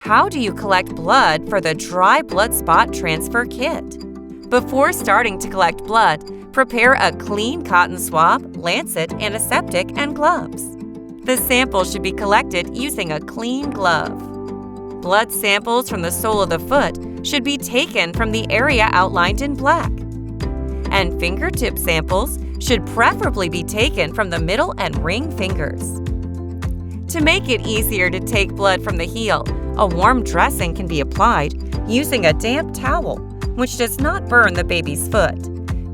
How do you collect blood for the dry blood spot transfer kit? Before starting to collect blood, prepare a clean cotton swab, lancet, antiseptic, and gloves. The sample should be collected using a clean glove. Blood samples from the sole of the foot should be taken from the area outlined in black. And fingertip samples should preferably be taken from the middle and ring fingers. To make it easier to take blood from the heel, a warm dressing can be applied using a damp towel, which does not burn the baby's foot.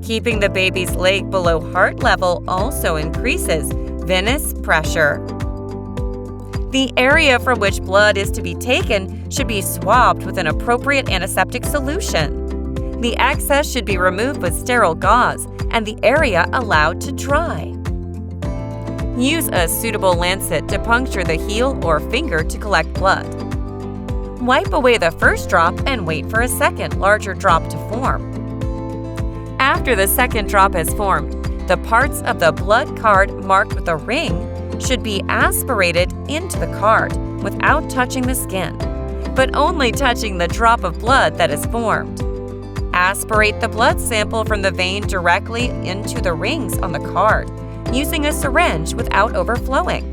Keeping the baby's leg below heart level also increases venous pressure. The area from which blood is to be taken should be swabbed with an appropriate antiseptic solution. The excess should be removed with sterile gauze and the area allowed to dry. Use a suitable lancet to puncture the heel or finger to collect blood. Wipe away the first drop and wait for a second, larger drop to form. After the second drop has formed, the parts of the blood card marked with a ring should be aspirated into the card without touching the skin, but only touching the drop of blood that is formed. Aspirate the blood sample from the vein directly into the rings on the card, using a syringe without overflowing.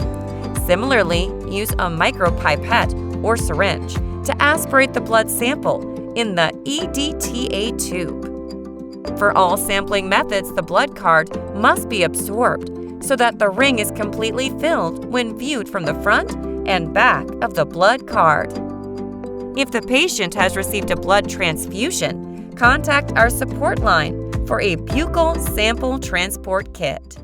Similarly, use a micropipette or syringe to aspirate the blood sample in the EDTA tube. For all sampling methods, the blood card must be absorbed so that the ring is completely filled when viewed from the front and back of the blood card. If the patient has received a blood transfusion, contact our support line for a buccal sample transport kit.